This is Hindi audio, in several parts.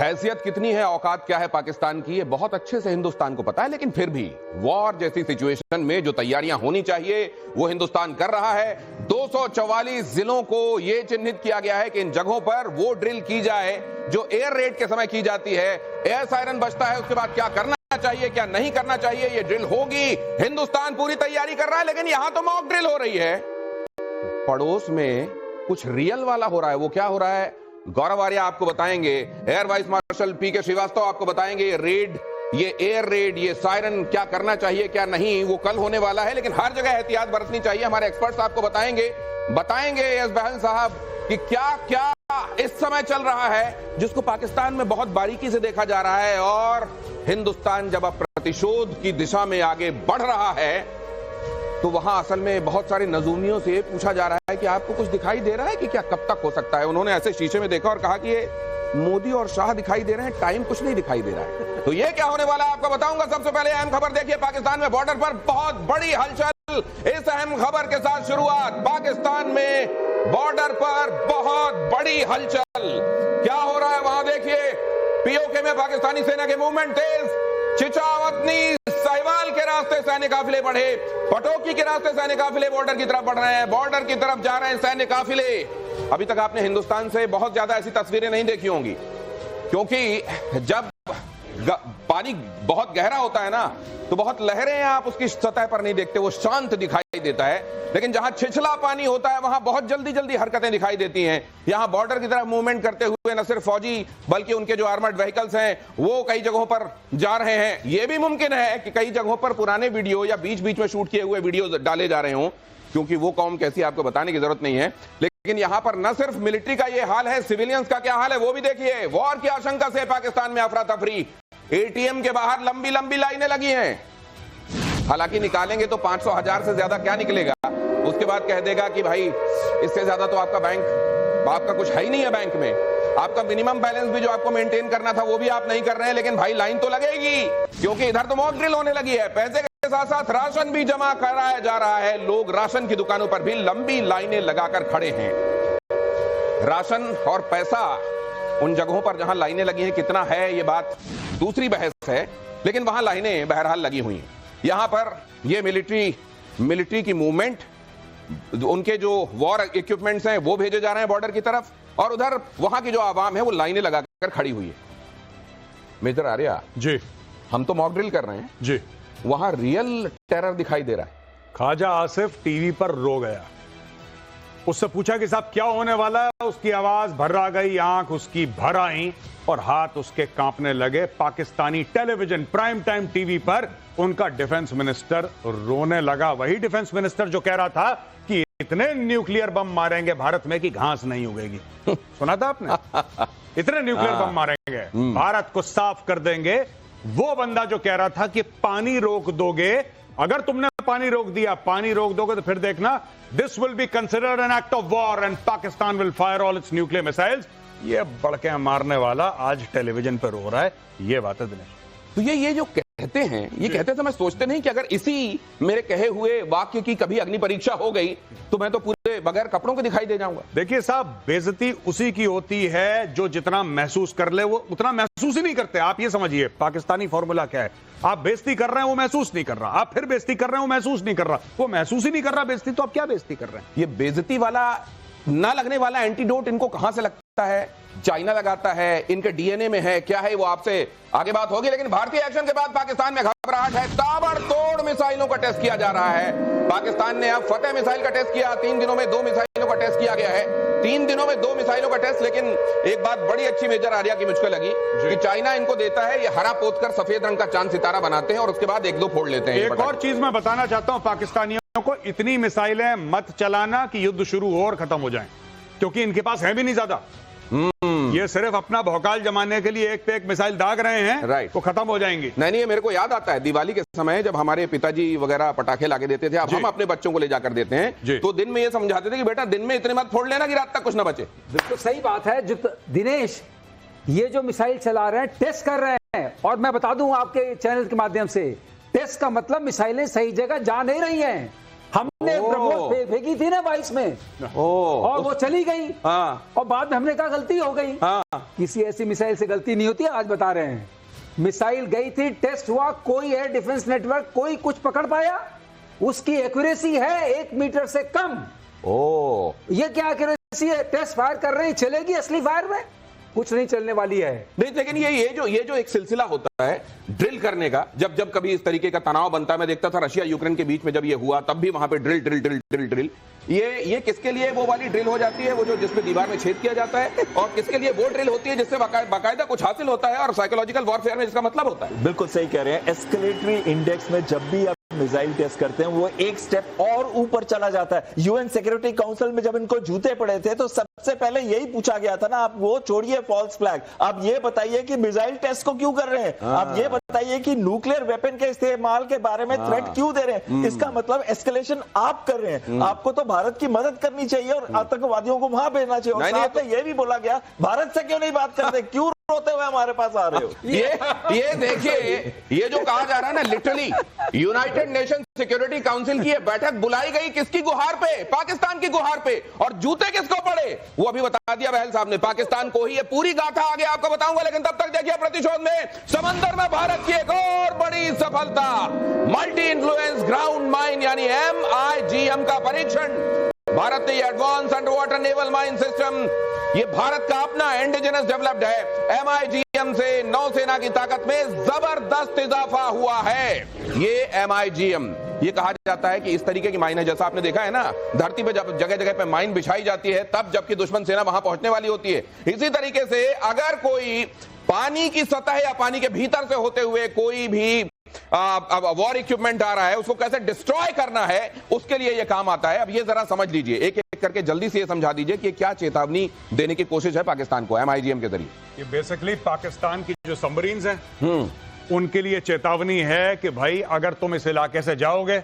हैसियत कितनी है, औकात क्या है पाकिस्तान की, ये बहुत अच्छे से हिंदुस्तान को पता है। लेकिन फिर भी वॉर जैसी सिचुएशन में जो तैयारियां होनी चाहिए वो हिंदुस्तान कर रहा है। 244 जिलों को ये चिन्हित किया गया है कि इन जगहों पर वो ड्रिल की जाए जो एयर रेड के समय की जाती है। एयर सायरन बजता है, उसके बाद क्या करना चाहिए क्या नहीं करना चाहिए, ये ड्रिल होगी। हिंदुस्तान पूरी तैयारी कर रहा है, लेकिन यहां तो मॉक ड्रिल हो रही है। पड़ोस में कुछ रियल वाला हो रहा है। वो क्या हो रहा है, गौरव आर्या आपको बताएंगे, एयर वाइस मार्शल पीके श्रीवास्तव आपको बताएंगे। ये रेड, ये एयर रेड, ये सायरन क्या करना चाहिए क्या नहीं, वो कल होने वाला है। लेकिन हर जगह एहतियात बरतनी चाहिए। हमारे एक्सपर्ट्स आपको बताएंगे एस बहन साहब कि क्या क्या इस समय चल रहा है, जिसको पाकिस्तान में बहुत बारीकी से देखा जा रहा है। और हिंदुस्तान जब अब प्रतिशोध की दिशा में आगे बढ़ रहा है तो वहां असल में बहुत सारे नजूमियों से पूछा जा रहा है कि आपको कुछ दिखाई दे रहा है कि क्या कब तक हो सकता है। उन्होंने ऐसे शीशे में देखा और कहा कि ये मोदी और शाह दिखाई दे रहे हैं, टाइम कुछ नहीं दिखाई दे रहा है। तो ये क्या होने वाला है आपको बताऊंगा। सबसे पहले अहम खबर देखिए, पाकिस्तान में बॉर्डर पर बहुत बड़ी हलचल। इस अहम खबर के साथ शुरुआत, पाकिस्तान में बॉर्डर पर बहुत बड़ी हलचल। क्या हो रहा है वहां देखिए, पीओके में पाकिस्तानी सेना के मूवमेंट तेज। चिचावतनी साहिवाल के रास्ते सैन्य काफिले बढ़े, पटोकी के रास्ते सैन्य काफिले बॉर्डर की तरफ बढ़ रहे हैं, बॉर्डर की तरफ जा रहे हैं सैन्य काफिले। अभी तक आपने हिंदुस्तान से बहुत ज्यादा ऐसी तस्वीरें नहीं देखी होंगी, क्योंकि जब पानी बहुत गहरा होता है ना तो बहुत लहरें आप उसकी सतह पर नहीं देखते, वो शांत दिखाई देता है। लेकिन जहां छिछला पानी होता है वहां बहुत जल्दी जल्दी हरकतें दिखाई देती हैं। यहां बॉर्डर की तरफ मूवमेंट करते हुए न सिर्फ फौजी बल्कि उनके जो आर्मर्ड व्हीकल्स हैं वो कई जगहों पर जा रहे हैं। यह भी मुमकिन है कि कई जगहों पर पुराने वीडियो या बीच बीच में शूट किए हुए वीडियो डाले जा रहे हों, क्योंकि वो कौम कैसी आपको बताने की जरूरत नहीं है। लेकिन यहां पर न सिर्फ मिलिट्री का ये हाल है, सिविलियंस का क्या हाल है वो भी देखिए। वॉर की आशंका से पाकिस्तान में अफरा तफरी, एटीएम के बाहर लंबी लंबी लाइनें लगी हैं। हालांकि निकालेंगे तो 500,000 से ज्यादा क्या निकलेगा, उसके बाद कह देगा कि भाई इससे ज्यादा तो आपका कुछ है ही नहीं है बैंक में। आपका मिनिमम बैलेंस भी जो आपको मेंटेन करना था वो भी आप नहीं कर रहे हैं। लेकिन भाई लाइन तो लगेगी, क्योंकि इधर तो मॉक ड्रिल होने लगी है। पैसे के साथ साथ राशन भी जमा कराया जा रहा है। लोग राशन की दुकानों पर भी लंबी लाइनें लगाकर खड़े हैं। राशन और पैसा उन जगहों पर जहां लाइनें लगी हैं कितना है ये बात दूसरी बहस है, लेकिन वहां लाइनें बहरहाल लगी हुई हैं। यहां पर ये मिलिट्री की मूवमेंट, उनके जो वॉर इक्विपमेंट्स हैं वो भेजे जा रहे हैं बॉर्डर की तरफ, और उधर वहां की जो आवाम है वो लाइनें लगाकर खड़ी हुई है। मेजर आर्या जी, हम तो मॉक ड्रिल कर रहे हैं जी, वहां रियल टेरर दिखाई दे रहा है। ख्वाजा आसिफ टीवी पर रो गया। उससे पूछा कि साहब क्या होने वाला है, उसकी आवाज भर्रा गई, आंख उसकी भर आई और हाथ उसके कांपने लगे। Pakistani television prime time TV पर उनका डिफेंस मिनिस्टर रोने लगा। वही डिफेंस मिनिस्टर जो कह रहा था कि इतने न्यूक्लियर बम मारेंगे भारत में कि घास नहीं उगेगी। सुना था आपने? इतने न्यूक्लियर बम मारेंगे, भारत को साफ कर देंगे। वो बंदा जो कह रहा था कि पानी रोक दोगे, अगर तुमने पानी रोक दिया, पानी रोक दोगे तो फिर देखना, this will be considered an act of war and Pakistan will fire all it's nuclear missiles. ये बड़के मारने वाला आज टेलीविजन पर रो रहा है। ये बात है दिनेश। तो ये जो कहते हैं, ये कहते समय सोचते नहीं कि अगर इसी मेरे कहे हुए वाक्य की कभी अग्नि परीक्षा हो गई तो मैं तो पूरे बगैर कपड़ों के दिखाई दे जाऊंगा। देखिए साहब, बेइज्जती उसी की होती है जो जितना महसूस कर ले, वो उतना महसूस ही नहीं करते। आप ये समझिए पाकिस्तानी फॉर्मूला क्या है, आप बेइज्जती कर रहे हैं वो महसूस नहीं कर रहा, आप फिर बेइज्जती कर रहे हैं वो महसूस नहीं कर रहा, वो महसूस ही नहीं कर रहा बेइज्जती, तो आप क्या बेइज्जती कर रहे हैं। ये बेइज्जती वाला ना लगने वाला एंटीडोट इनको कहां से लगता है? चाइना लगाता है, इनके डीएनए में है, क्या है वो आपसे आगे बात होगी। लेकिन भारतीय एक्शन के बाद पाकिस्तान में घबराहट है। ताबड़तोड़ मिसाइलों का टेस्ट किया जा रहा है। पाकिस्तान ने अब फतेह मिसाइल का टेस्ट किया। 3 दिनों में 2 मिसाइलों का टेस्ट किया गया है। 3 दिनों में 2 मिसाइलों का टेस्ट। लेकिन एक बात बड़ी अच्छी मेजर आर्या की मुझको लगी कि चाइना इनको देता है, ये हरा पोतकर सफेद रंग का चांद सितारा बनाते हैं और उसके बाद 1-2 फोड़ लेते हैं। एक और चीज मैं बताना चाहता हूं पाकिस्तानियों को, इतनी मिसाइलें मत चलाना कि युद्ध शुरू हो और खत्म हो जाए, क्योंकि इनके पास है भी नहीं ज्यादा। ये सिर्फ अपना भौकाल जमाने के लिए एक पे एक मिसाइल दाग रहे हैं, राइट, तो खत्म हो जाएंगी। नहीं, मेरे को याद आता है दिवाली के समय जब हमारे पिताजी वगैरह पटाखे लाके देते थे। अब हम अपने बच्चों को ले जाकर देते हैं तो दिन में ये समझाते थे कि बेटा दिन में इतने मत फोड़ लेना कि रात तक कुछ ना बचे। बिल्कुल सही बात है। दिनेश, ये जो मिसाइल चला रहे हैं, टेस्ट कर रहे हैं, और मैं बता दूं आपके चैनल के माध्यम से, टेस्ट का मतलब मिसाइलें सही जगह जा नहीं रही हैं। हमने हमने ब्रह्मोस फेंकी थी ना 22 में, और वो चली गई। और बाद में हमने कहा गलती हो गई। किसी ऐसी मिसाइल से गलती नहीं होती, आज बता रहे हैं। मिसाइल गई थी, टेस्ट हुआ, कोई एयर डिफेंस नेटवर्क कोई कुछ पकड़ पाया? उसकी एक्यूरेसी है 1 मीटर से कम। ये क्या एक्यूरेसी है? टेस्ट फायर कर रहे हैं, चलेगी असली फायर में? कुछ नहीं चलने वाली है। नहीं, लेकिन ये जो एक सिलसिला होता है ड्रिल करने का, जब कभी इस तरीके का तनाव बनता है, मैं देखता था रशिया यूक्रेन के बीच में जब ये हुआ, तब भी वहां पे drill drill drill drill drill. ये किसके लिए वो वाली ड्रिल हो जाती है, वो जो जिसमें दीवार में छेद किया जाता है, और किसके लिए वो ड्रिल होती है जिससे बाकायदा कुछ हासिल होता है, और साइकोलॉजिकल वॉरफेयर में जिसका मतलब होता है। बिल्कुल सही कह रहे हैं। एस्केलेटरी इंडेक्स में जब भी मिसाइल टेस्ट करते हैं, वो एक स्टेप और ऊपर चला जाता है। यूएन सिक्योरिटी काउंसिल में जब इनको जूते पड़े थे, तो सबसे पहले यही पूछा गया था ना, आप वो छोड़िए फॉल्स फ्लैग, आप ये बताइए कि मिसाइल टेस्ट को क्यों कर रहे हैं, आप ये बताइए कि न्यूक्लियर वेपन के इस्तेमाल के बारे में थ्रेट क्यों दे रहे हैं। इसका मतलब एस्केलेशन आप कर रहे हैं। आपको तो भारत की मदद करनी चाहिए और आतंकवादियों को वहां भेजना चाहिए। और साथ में ये भी बोला गया, भारत से क्यों नहीं बात करते, क्यों रोते हुए हमारे पास आ रहे हो। ये देखिए, ये जो कहा जा रहा है ना, literally United nation security council की ये बैठक बुलाई गई किसकी गुहार पे? पाकिस्तान की गुहार पे। और जूते किसको पड़े वो अभी बता दिया बहल साहब ने, पाकिस्तान को ही। ये पूरी गाथा आगे आपको बताऊंगा, लेकिन तब तक देखिए प्रतिशोध में समंदर में भारत की एक और बड़ी सफलता, मल्टी इन्फ्लुएंस ग्राउंड माइन यानी MIGM का परीक्षण। भारत ने advance under water naval mine system, ये भारत का अपना इंडिजिनस डेवलप्ड है। MIGM से नौसेना की ताकत में जबरदस्त इजाफा हुआ है। ये MIGM, ये कहा जाता है कि इस तरीके की माइन है, जैसा आपने देखा है ना, धरती पे जब जगह जगह पे माइन बिछाई जाती है तब जबकि दुश्मन सेना वहां पहुंचने वाली होती है। इसी तरीके से अगर कोई पानी की सतह या पानी के भीतर से होते हुए कोई भी वॉर इक्विपमेंट आ रहा है, उसको कैसे डिस्ट्रॉय करना है, उसके लिए यह काम आता है। अब ये जरा समझ लीजिए, एक एक करके जल्दी से ये समझा दीजिए कि क्या चेतावनी देने की कोशिश है पाकिस्तान को MIGM के जरिए। ये बेसिकली पाकिस्तान की जो सबमरीन्स हैं, उनके लिए चेतावनी है कि भाई अगर तुम इस इलाके से जाओगे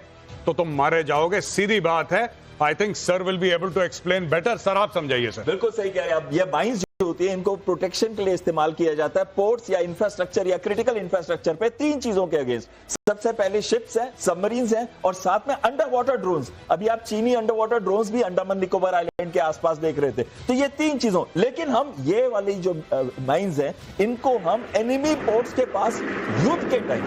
तो तुम मारे जाओगे, सीधी बात है। I think sir will be able to explain better. Sir आप समझाइए सर। बिल्कुल सही कह रहे हैं आप। ये माइंस जो होती है, इनको प्रोटेक्शन के लिए इस्तेमाल किया जाता है, पोर्ट्स या इंफ्रास्ट्रक्चर या क्रिटिकल इंफ्रास्ट्रक्चर पे। 3 चीजों के अगेंस्ट, सबसे पहले शिप्स हैं, सबमरीन्स हैं, और साथ में अंडर वाटर ड्रोन्स। अभी आप चीनी अंडर वाटर ड्रोन्स भी अंडमान निकोबार आइलैंड के आसपास देख रहे थे। तो ये 3 चीजों, लेकिन हम ये वाली जो माइंस हैं, इनको हम एनिमी पोर्ट्स के पास युद्ध के टाइम,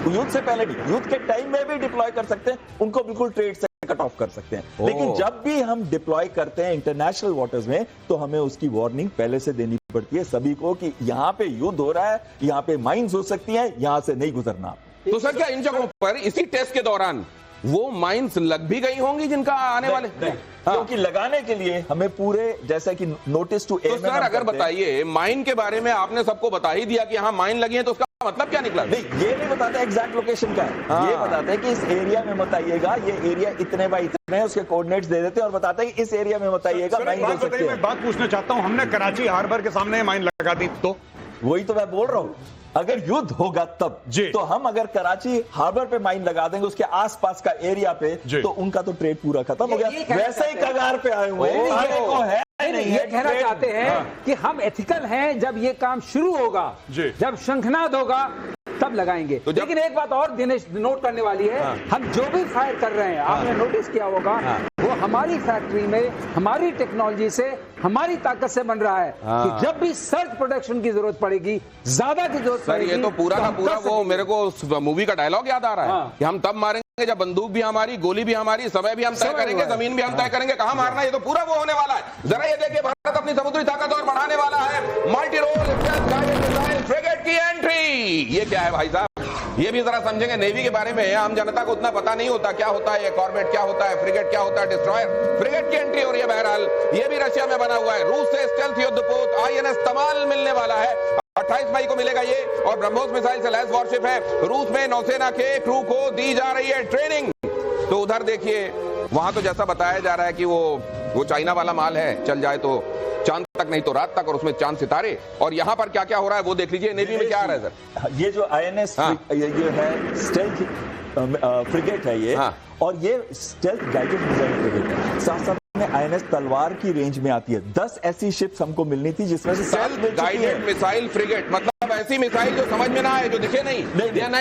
युद्ध से पहले नहीं, युद्ध के टाइम में भी डिप्लॉय कर सकते हैं, उनको बिल्कुल ट्रेड से कट ऑफ कर सकते हैं। लेकिन जब भी हम डिप्लॉय करते हैं इंटरनेशनल वाटर्स में, तो हमें उसकी वार्निंग पहले से देनी पड़ती है सभी को कि यहां पे युद्ध हो रहा है, यहां पे माइंस हो सकती हैं, यहां से नहीं गुजरना। तो सर क्या इन जगहों पर इसी टेस्ट के दौरान वो माइंस लग भी गई होंगी जिनका आने वाले? क्योंकि लगाने के लिए हमें पूरे, जैसा कि नोटिस टू तो सर अगर बताइए, माइन के बारे में आपने सबको बता ही दिया कि यहाँ माइन लगी है, तो उसका मतलब क्या निकला? नहीं, ये नहीं बताते एग्जैक्ट लोकेशन का है। ये बताते हैं कि इस एरिया में मत आइएगा, ये एरिया इतने बाय इतने, उसके कोऑर्डिनेट्स दे देते हैं और बताते हैं कि इस एरिया में मत आइएगा। मैं बात पूछना चाहता हूं, हमने कराची हार्बर के सामने माइन लगा दी, तो वही तो मैं बोल रहा हूं, अगर युद्ध होगा तब तो हम अगर कराची हार्बर पे माइन लगा देंगे, उसके आसपास का एरिया पे, तो उनका तो ट्रेड पूरा खत्म हो गया। वैसे ही कगार पे आए हुए हैं। ये कहना चाहते हैं कि हम एथिकल हैं, जब ये काम शुरू होगा, जब शंखनाद होगा, तब लगाएंगे। तो लेकिन एक बात और दिनेश नोट करने वाली है, हम जो भी फायर कर रहे हैं, आपने नोटिस किया होगा, वो हमारी फैक्ट्री में, हमारी टेक्नोलॉजी से, हमारी ताकत से बन रहा है कि जब भी सर्च प्रोडक्शन की जरूरत पड़ेगी, ज्यादा की जरूरत पड़ेगी। ये तो पूरा का पूरा वो मेरे को मूवी का डायलॉग याद आ रहा है कि हम तब मारेंगे जब बंदूक भी हमारी, गोली भी हमारी, समय भी हम तय करेंगे, जमीन भी हम तय करेंगे, कहां मारना, ये तो पूरा वो होने वाला है। जरा ये देखिए, भारत अपनी समुद्री ताकत और बढ़ाने वाला है। मल्टी रोल मिसाइल फ्रिगेट की एंट्री, ये क्या है भाई साहब? ये भी जरा समझेंगे। नेवी के बारे में आम जनता को उतना पता नहीं होता, क्या होता है ये कॉर्वेट, क्या होता है फ्रिगेट, क्या होता है डिस्ट्रॉयर। फ्रिगेट की एंट्री हो रही है। बहरहाल ये भी रशिया में बना हुआ है। रूस से स्टेल्थ युद्धपोत INS तमाल मिलने वाला है, 28 मई को मिलेगा ये, और ब्रह्मोस मिसाइल से लैस वॉरशिप है। रूस में नौसेना के क्रू को दी जा रही है ट्रेनिंग। तो उधर देखिए, वहां तो जैसा बताया जा रहा है कि वो चाइना वाला माल है, चल जाए तो चांद तक, नहीं तो रात तक, और उसमें चांद सितारे। और यहाँ पर क्या क्या हो रहा है वो देख लीजिए। नेवी में क्या आ रहा है सर? ये जो INS ये है स्टेल्थ फ्रिगेट है ये, और ये स्टेल्थ गाइडेड मिसाइल फ्रिगेट है। साथ साथ में INS तलवार की रेंज में आती है। 10 ऐसी शिप्स हमको मिलनी थी, जिसमें से स्टेल्थ गाइडेड मिसाइल फ्रिगेट मतलब ऐसी मिसाइल जो समझ में ना आए, जो दिखे नहीं।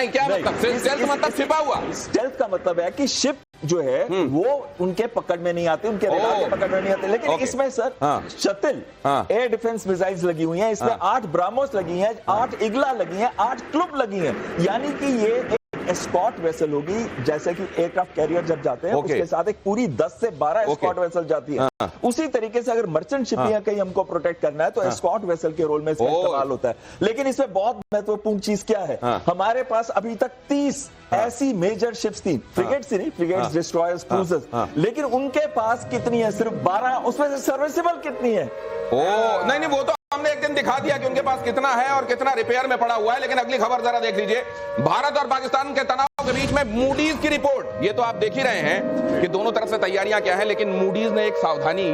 क्या मतलब? स्टेल्थ मतलब छिपा हुआ। स्टेल्थ का मतलब है कि शिप जो है वो उनके पकड़ में नहीं आती, उनके रेडार के पकड़ में नहीं आते। लेकिन इसमें सर शतिल एयर डिफेंस मिसाइल्स लगी हुई हैं, इसमें 8 ब्राह्मोस लगी हैं, 8 इगला लगी हैं, 8 क्लुप लगी हैं, यानी कि ये एस्कॉर्ट वेसल होगी। जैसे कि एयरक्राफ्ट कैरियर जब जाते हैं उसके साथ एक पूरी 10 से 12 एस्कॉर्ट वेसल जाती है। उसी तरीके से अगर मर्चेंट शिपिंग कहीं हमको प्रोटेक्ट करना है तो एस्कॉर्ट वेसल के रोल में इसका इस्तेमाल होता है। लेकिन इसमें बहुत महत्वपूर्ण चीज क्या है, हमारे पास अभी तक 30 ऐसी मेजर शिप्स थी, फ्रिगेट्स नहीं, फ्रिगेट्स, डिस्ट्रॉयर्स, क्रूजर्स, लेकिन उनके पास कितनी है? सिर्फ 12। उसमें से सर्विसेबल कितनी है? नहीं, वो तो हमने एक दिन दिखा दिया कि उनके पास कितना है और कितना रिपेयर में पड़ा हुआ है। लेकिन अगली खबर जरा देख लीजिए, भारत और पाकिस्तान के तनाव के बीच में मूडीज की रिपोर्ट। ये तो आप देख ही रहे हैं कि दोनों तरफ से तैयारियां क्या है, लेकिन मूडीज ने एक सावधानी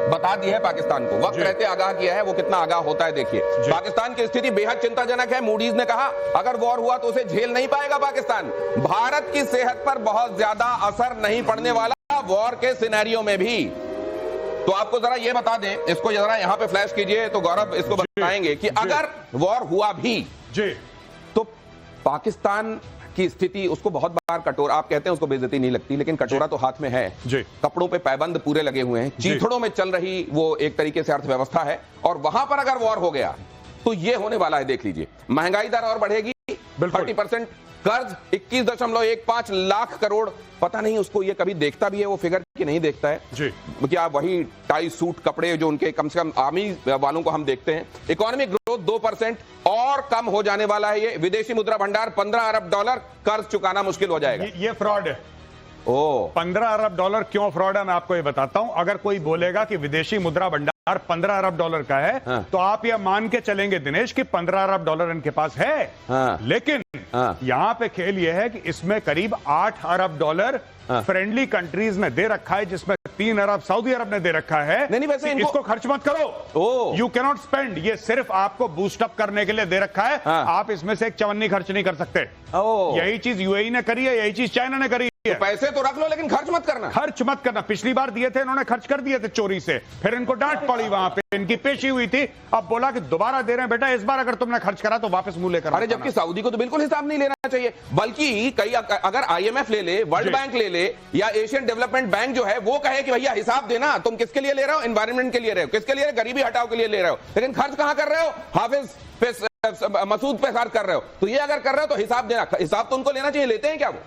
बता दी है पाकिस्तान को, वक्त रहते आगाह किया है। वो कितना आगाह होता है देखिए। पाकिस्तान की स्थिति बेहद चिंताजनक है। मूडीज ने कहा अगर वॉर हुआ तो उसे झेल नहीं पाएगा पाकिस्तान। भारत की सेहत पर बहुत ज्यादा असर नहीं पड़ने वाला वॉर के सिनेरियो में भी। तो आपको जरा ये बता दें, इसको जरा यहां पे फ्लैश कीजिए तो गौरव इसको बताएंगे कि अगर वॉर हुआ भी तो पाकिस्तान की स्थिति, उसको बहुत बार कटोरा, आप कहते हैं उसको बेइज्जती नहीं लगती, लेकिन कटोरा तो हाथ में है, कपड़ों पे पैबंद पूरे लगे हुए हैं, चीथड़ों में चल रही वो एक तरीके से अर्थव्यवस्था है, और वहां पर अगर वॉर हो गया तो ये होने वाला है। देख लीजिए, महंगाई दर और बढ़ेगी, 30%, कर्ज 21.15 लाख करोड़। पता नहीं उसको ये कभी देखता भी है वो फिगर कि नहीं देखता है जी। क्या वही टाई सूट कपड़े जो उनके कम से कम आर्मी वालों को हम देखते हैं। इकोनॉमिक ग्रोथ 2% और कम हो जाने वाला है। ये विदेशी मुद्रा भंडार $15 अरब, कर्ज चुकाना मुश्किल हो जाएगा। ये फ्रॉड है। 15 अरब डॉलर क्यों फ्रॉड है मैं आपको ये बताता हूं। अगर कोई बोलेगा कि विदेशी मुद्रा भंडार 15 अरब डॉलर का है तो आप ये मान के चलेंगे दिनेश कि 15 अरब डॉलर इनके पास है। लेकिन यहां पे खेल ये है कि इसमें करीब 8 अरब डॉलर फ्रेंडली कंट्रीज ने दे रखा है, जिसमें 3 अरब सऊदी अरब ने दे रखा है। नहीं वैसे इसको खर्च मत करो, यू कैन नॉट स्पेंड। ये सिर्फ आपको बूस्ट अप करने के लिए दे रखा है। आप इसमें से एक चवन्नी खर्च नहीं कर सकते। यही चीज यूएई ने करी है, यही चीज चाइना ने करी है। तो पैसे तो रख लो लेकिन खर्च मत करना। खर्च मत करना। पिछली बार दिए थे इन्होंने, खर्च कर दिए थे चोरी से, फिर इनको डांट पड़ी, वहां पे इनकी पेशी हुई थी। अब बोला कि दोबारा दे रहे हैं बेटा, इस बार अगर तुमने खर्च करा तो वापस मुंह लेकर। अरे जबकि सऊदी को तो बिल्कुल हिसाब नहीं लेना चाहिए, बल्कि कई अगर IMF ले ले, वर्ल्ड बैंक ले ले, या एशियन डेवलपमेंट बैंक जो है वो कहे कि भैया हिसाब देना, तुम किसके लिए ले रहे हो? एनवायरमेंट के लिए रहे हो, किसके लिए? गरीबी हटाओ के लिए ले रहे हो, लेकिन खर्च कहां कर रहे हो? हाफिज पे, मसूद पे खर्च कर रहे हो। तो ये अगर कर रहे हो तो हिसाब देना, हिसाब तो उनको लेना चाहिए। लेते हैं क्या वो?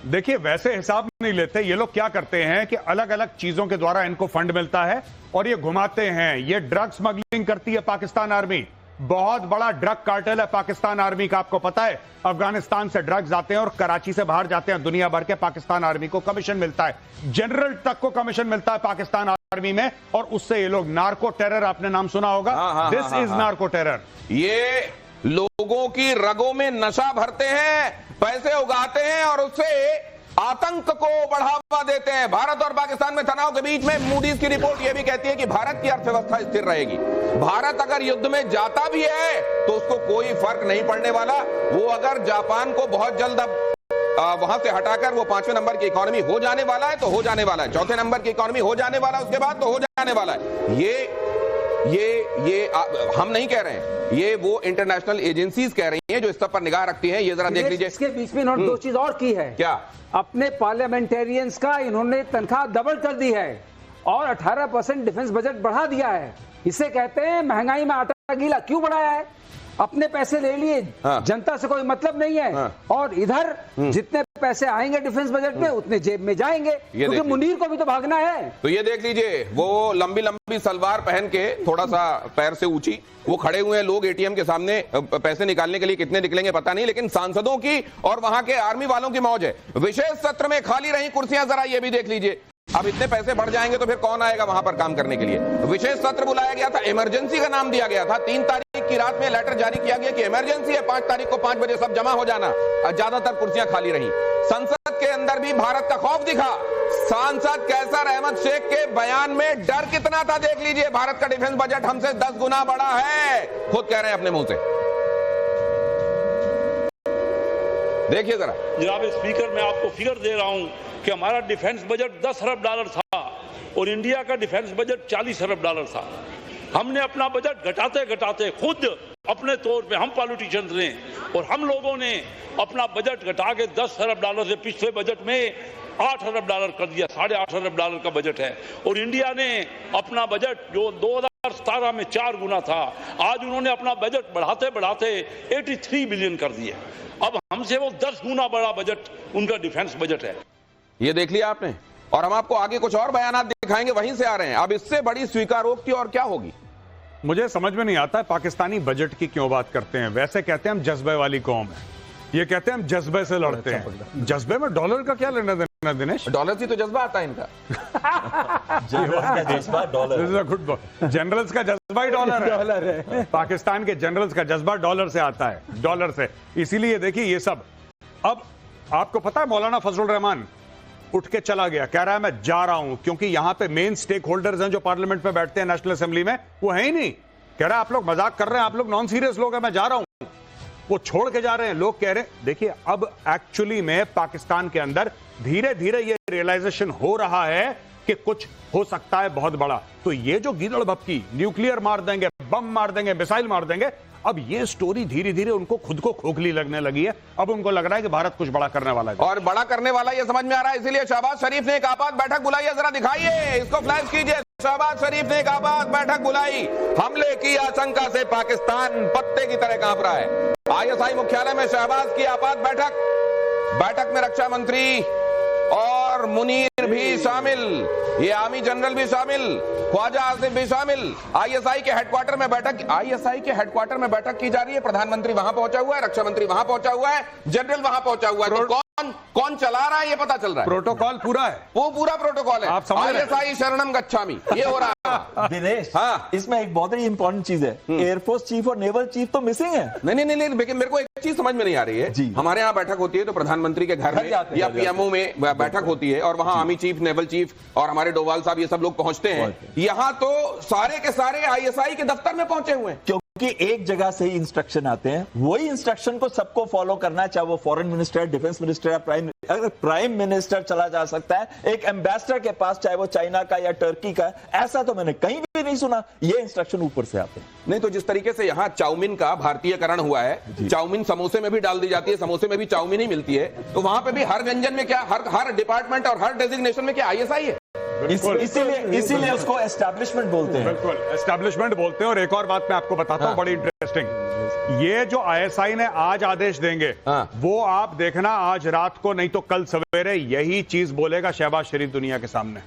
देखिए वैसे हिसाब नहीं लेते। ये लोग क्या करते हैं कि अलग अलग चीजों के द्वारा इनको फंड मिलता है और ये घुमाते हैं। ये ड्रग स्मगलिंग करती है पाकिस्तान आर्मी, बहुत बड़ा ड्रग कार्टेल है पाकिस्तान आर्मी का, आपको पता है। अफगानिस्तान से ड्रग्स आते हैं और कराची से बाहर जाते हैं दुनिया भर के। पाकिस्तान आर्मी को कमीशन मिलता है, जनरल तक को कमीशन मिलता है पाकिस्तान आर्मी में, और उससे ये लोग नार्को टेरर, आपने नाम सुना होगा, दिस इज नार्को टेरर। ये लोगों की रगों में नशा भरते हैं, पैसे उगाते हैं और उससे आतंक को बढ़ावा देते हैं। भारत और पाकिस्तान में तनाव के बीच में मूडीज की रिपोर्ट यह भी कहती है कि भारत की अर्थव्यवस्था स्थिर रहेगी। भारत अगर युद्ध में जाता भी है तो उसको कोई फर्क नहीं पड़ने वाला। वो अगर जापान को बहुत जल्द वहां से हटाकर वो 5वें नंबर की इकोनॉमी हो जाने वाला है तो हो जाने वाला है, 4थे नंबर की इकोनॉमी हो जाने वाला है, उसके बाद तो हो जाने वाला है। ये हम नहीं कह रहे हैं, ये वो इंटरनेशनल एजेंसीज कह रही हैं जो इस सब पर निगाह रखती हैं। ये जरा देख लीजिए। इसके बीच में इन्होंने 2 चीज और की है। क्या? अपने पार्लियामेंटेरियंस का इन्होंने तनख्वाह डबल कर दी है और 18% डिफेंस बजट बढ़ा दिया है। इसे कहते हैं महंगाई में आटा गीला। क्यों बढ़ाया है? अपने पैसे ले लिए, जनता से कोई मतलब नहीं है। और इधर जितने पैसे आएंगे डिफेंस बजट में उतने जेब में जाएंगे, क्योंकि मुनीर को भी तो भागना है। तो ये देख लीजिए, वो लंबी लंबी सलवार पहन के थोड़ा सा पैर से ऊंची, वो खड़े हुए हैं लोग एटीएम के सामने पैसे निकालने के लिए। कितने निकलेंगे पता नहीं, लेकिन सांसदों की और वहां के आर्मी वालों की मौज है। विशेष सत्र में खाली रही कुर्सियां जरा ये भी देख लीजिए। अब इतने पैसे बढ़ जाएंगे तो फिर कौन आएगा वहां पर काम करने के लिए? विशेष सत्र बुलाया गया था, इमरजेंसी का नाम दिया गया था। 3 तारीख की रात में लेटर जारी किया गया कि इमरजेंसी है, 5 तारीख को 5 बजे सब जमा हो जाना। ज्यादातर कुर्सियां खाली रही। संसद के अंदर भी भारत का खौफ दिखा। सांसद कैसर अहमद शेख के बयान में डर कितना था देख लीजिए। भारत का डिफेंस बजट हमसे 10 गुना बड़ा है, खुद कह रहे हैं अपने मुंह से। देखिए जरा। जनाब स्पीकर, मैं आपको फिगर दे रहा हूं कि हमारा डिफेंस बजट 10 अरब डॉलर था और इंडिया का डिफेंस बजट 40 अरब डॉलर था। हमने अपना बजट घटाते घटाते खुद अपने तौर पे, हम पॉलिटिशियंस ने और हम लोगों ने अपना बजट घटा के 10 अरब डॉलर से पिछले बजट में 8 अरब डॉलर कर दिया, $8.5 अरब का बजट है। और इंडिया ने अपना बजट जो 2017 में 4 गुना था, आज उन्होंने अपना बजट बढ़ाते बढ़ाते 83 बिलियन कर दिया। अब हमसे वो 10 गुना बड़ा बजट उनका डिफेंस बजट है। ये देख लिया आपने, और हम आपको आगे कुछ और बयानात दिखाएंगे, वहीं से आ रहे हैं। अब इससे बड़ी स्वीकारोक्ति और क्या होगी? मुझे समझ में नहीं आता है पाकिस्तानी बजट की क्यों बात करते हैं। वैसे कहते हैं हम जज्बे वाली कौम है, ये कहते हैं हम जज्बे से लड़ते हैं। जज्बे में डॉलर का क्या लेना देना दिनेश? डॉलर से तो जज्बा आता है इनका। जज्बा डॉलर, गुड। जनरल्स का जज्बा ही डॉलर है। पाकिस्तान के जनरल्स का जज्बा डॉलर से आता है, डॉलर से। इसीलिए देखिए ये सब। अब आपको पता है मौलाना फजलुर रहमान उठ के चला गया, कह रहा है मैं जा रहा हूं, क्योंकि यहां पे मेन स्टेक होल्डर्स हैं जो पार्लियामेंट में बैठते हैं नेशनल असेंबली में, वो है ही नहीं। कह रहा है आप लोग मजाक कर रहे हैं, आप लोग नॉन सीरियस लोग हैं, मैं जा रहा हूं। वो छोड़ के जा रहे हैं। लोग कह रहे हैं, देखिए अब एक्चुअली में पाकिस्तान के अंदर धीरे धीरे ये रियलाइजेशन हो रहा है कि कुछ हो सकता है बहुत बड़ा। तो ये जो गीदड़ भपकी, न्यूक्लियर मार देंगे, बम मार देंगे, मिसाइल मार देंगे, अब ये स्टोरी धीरे धीरे उनको खुद को खोखली लगने लगी है। अब उनको लग रहा है कि भारत कुछ बड़ा करने वाला है, और बड़ा करने वाला ये समझ में आ रहा है। इसीलिए शहबाज शरीफ ने एक आपात बैठक बुलाई है, जरा दिखाइए, इसको फ्लैश कीजिए। शहबाज शरीफ ने एक आपात बैठक बुलाई। हमले की आशंका से पाकिस्तान पत्ते की तरह कांप रहा है। ISI मुख्यालय में शहबाज की आपात बैठक में रक्षा मंत्री और मुनीर भी शामिल, ये आर्मी जनरल भी शामिल, ख्वाजा आसिफ भी शामिल। ISI के हेडक्वार्टर में बैठक की जा रही है। प्रधानमंत्री वहां पहुंचा हुआ है, रक्षा मंत्री वहां पहुंचा हुआ है, जनरल वहां पहुंचा हुआ है। तो कौन चला रहा है ये पता चल रहा है। प्रोटोकॉल पूरा है, वो पूरा प्रोटोकॉल है। आप समझ रहे हैं? ISI शरणम गच्छामी, ये हो रहा है। दिनेश, हाँ। इसमें एक बहुत ही इंपॉर्टेंट चीज है, एयरफोर्स चीफ और नेवल चीफ तो मिसिंग है। नहीं, लेकिन मेरे को एक चीज समझ में नहीं आ रही है। जी। हमारे यहाँ बैठक होती है तो प्रधानमंत्री के घर में या PMO में बैठक होती है, और वहां आर्मी चीफ, नेवल चीफ और हमारे डोवाल साहब ये सब लोग पहुंचते हैं। यहाँ तो सारे के सारे ISI के दफ्तर में पहुंचे हुए हैं, क्योंकि एक जगह से ही इंस्ट्रक्शन आते हैं, वही इंस्ट्रक्शन को सबको फॉलो करना है, चाहे वो फॉरेन मिनिस्टर, डिफेंस मिनिस्टर या प्राइम मिनिस्टर चला जा सकता है एक एम्बेसडर के पास, चाहे वो चाइना का या टर्की का। ऐसा तो मैंने कहीं भी नहीं सुना। ये इंस्ट्रक्शन ऊपर से आते हैं। नहीं तो जिस तरीके से यहाँ चाउमीन का भारतीयकरण हुआ है, चाउमीन समोसे में भी डाल दी जाती है, समोसे में भी चाउमीन ही मिलती है, तो वहां पे भी हर व्यंजन में क्या, हर डिपार्टमेंट और हर डेजिग्नेशन में क्या ISI है। इसीलिए उसको एस्टैब्लिशमेंट बोलते हैं। बिल्कुल एस्टैब्लिशमेंट बोलते हैं। और एक और बात मैं आपको बताता हूं, बड़ी इंटरेस्टिंग। ये जो ISI ने आज आदेश देंगे, वो आप देखना आज रात को नहीं तो कल सवेरे यही चीज बोलेगा शहबाज शरीफ दुनिया के सामने।